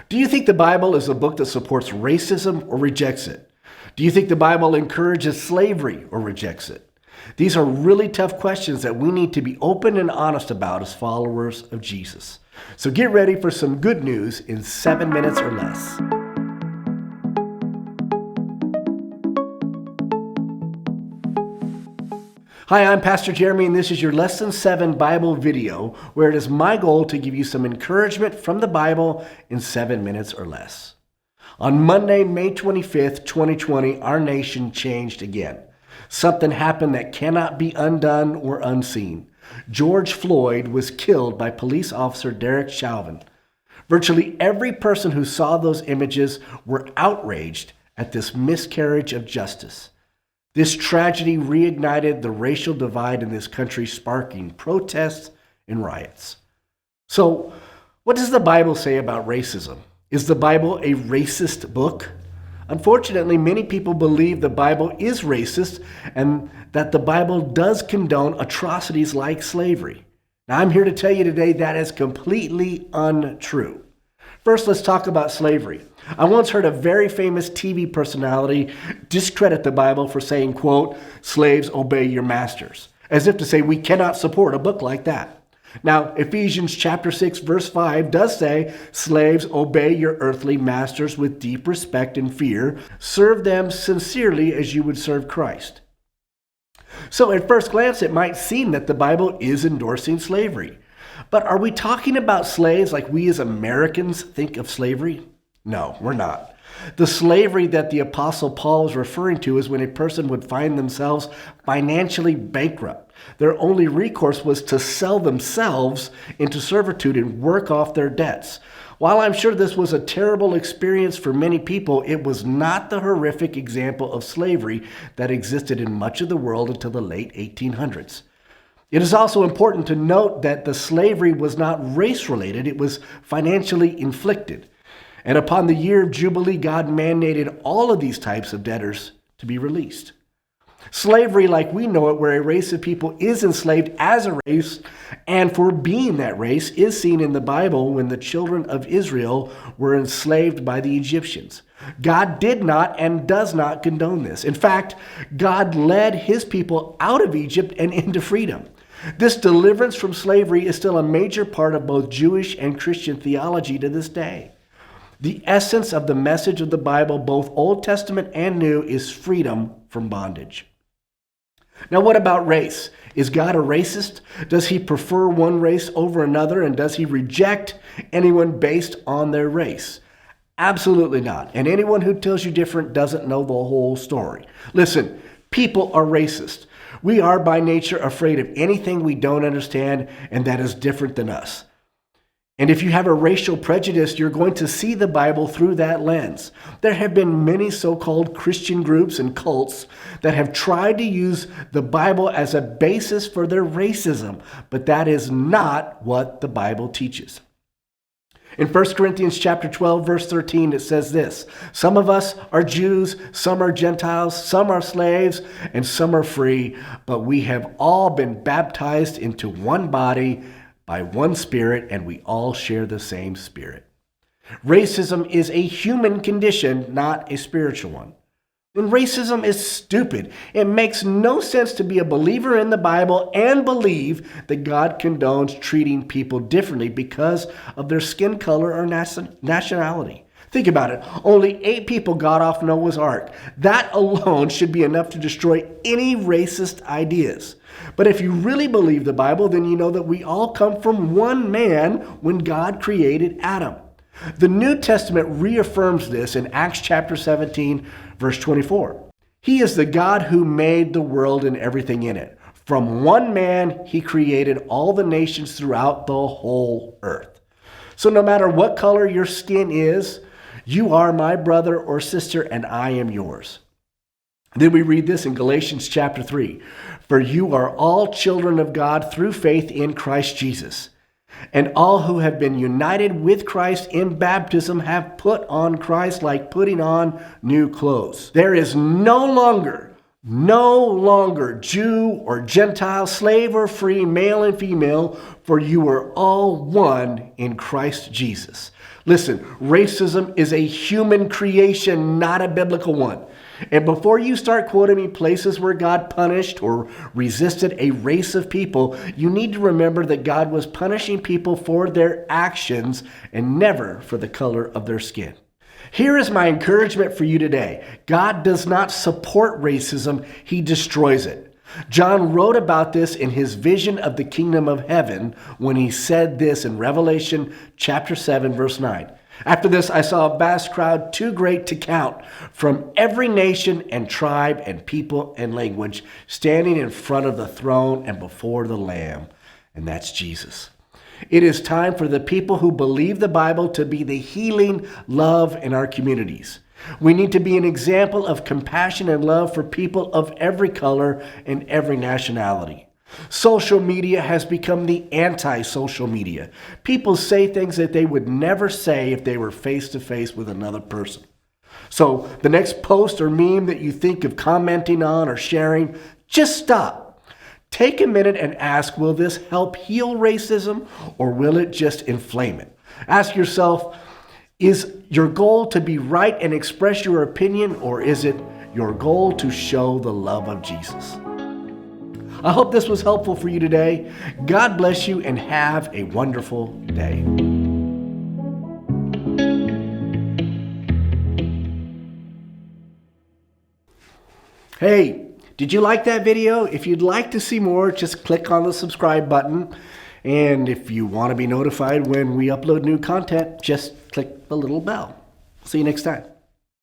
Do you think the Bible is a book that supports racism or rejects it? Do you think the Bible encourages slavery or rejects it? These are really tough questions that we need to be open and honest about as followers of Jesus. So get ready for some good news in 7 minutes or less. Hi, I'm Pastor Jeremy, and this is your Lesson 7 Bible video, where it is my goal to give you some encouragement from the Bible in 7 minutes or less. On Monday, May 25th, 2020, our nation changed again. Something happened that cannot be undone or unseen. George Floyd was killed by police officer Derek Chauvin. Virtually every person who saw those images were outraged at this miscarriage of justice. This tragedy reignited the racial divide in this country, sparking protests and riots. So, what does the Bible say about racism? Is the Bible a racist book? Unfortunately, many people believe the Bible is racist and that the Bible does condone atrocities like slavery. Now, I'm here to tell you today that is completely untrue. First, let's talk about slavery. I once heard a very famous TV personality discredit the Bible for saying, quote, "Slaves, obey your masters," as if to say we cannot support a book like that. Now, Ephesians chapter 6, verse 5 does say, "Slaves, obey your earthly masters with deep respect and fear. Serve them sincerely as you would serve Christ." So at first glance, it might seem that the Bible is endorsing slavery. But are we talking about slaves like we as Americans think of slavery? No, we're not. The slavery that the Apostle Paul is referring to is when a person would find themselves financially bankrupt. Their only recourse was to sell themselves into servitude and work off their debts. While I'm sure this was a terrible experience for many people, it was not the horrific example of slavery that existed in much of the world until the late 1800s. It is also important to note that the slavery was not race-related, it was financially inflicted. And upon the year of Jubilee, God mandated all of these types of debtors to be released. Slavery, like we know it, where a race of people is enslaved as a race, and for being that race, is seen in the Bible when the children of Israel were enslaved by the Egyptians. God did not and does not condone this. In fact, God led his people out of Egypt and into freedom. This deliverance from slavery is still a major part of both Jewish and Christian theology to this day. The essence of the message of the Bible, both Old Testament and New, is freedom from bondage. Now, what about race? Is God a racist? Does he prefer one race over another? And does he reject anyone based on their race? Absolutely not. And anyone who tells you different doesn't know the whole story. Listen, people are racist. We are by nature afraid of anything we don't understand and that is different than us. And if you have a racial prejudice, you're going to see the Bible through that lens. There have been many so-called Christian groups and cults that have tried to use the Bible as a basis for their racism, but that is not what the Bible teaches. In 1 Corinthians chapter 12, verse 13, it says this: "Some of us are Jews, some are Gentiles, some are slaves, and some are free, but we have all been baptized into one body by one Spirit, and we all share the same Spirit." Racism is a human condition, not a spiritual one. And racism is stupid. It makes no sense to be a believer in the Bible and believe that God condones treating people differently because of their skin color or nationality. Think about it. Only 8 people got off Noah's Ark. That alone should be enough to destroy any racist ideas. But if you really believe the Bible, then you know that we all come from one man when God created Adam. The New Testament reaffirms this in Acts chapter 17, verse 24. He is the God who made the world and everything in it. From one man, he created all the nations throughout the whole earth. So no matter what color your skin is, you are my brother or sister, and I am yours. Then we read this in Galatians chapter 3. "For you are all children of God through faith in Christ Jesus. And all who have been united with Christ in baptism have put on Christ like putting on new clothes. There is no longer No longer Jew or Gentile, slave or free, male and female, for you are all one in Christ Jesus. Listen, racism is a human creation, not a biblical one. And before you start quoting me places where God punished or resisted a race of people, you need to remember that God was punishing people for their actions and never for the color of their skin. Here is my encouragement for you today. God does not support racism, he destroys it. John wrote about this in his vision of the kingdom of heaven when he said this in Revelation chapter 7, verse 9. After this, I saw a vast crowd too great to count from every nation and tribe and people and language standing in front of the throne and before the Lamb. And that's Jesus. It is time for the people who believe the Bible to be the healing love in our communities. We need to be an example of compassion and love for people of every color and every nationality. Social media has become the anti-social media. People say things that they would never say if they were face to face with another person. So the next post or meme that you think of commenting on or sharing, just stop. Take a minute and ask, will this help heal racism or will it just inflame it? Ask yourself, is your goal to be right and express your opinion, or is it your goal to show the love of Jesus? I hope this was helpful for you today. God bless you and have a wonderful day. Hey, did you like that video? If you'd like to see more, just click on the subscribe button. And if you want to be notified when we upload new content, just click the little bell. See you next time.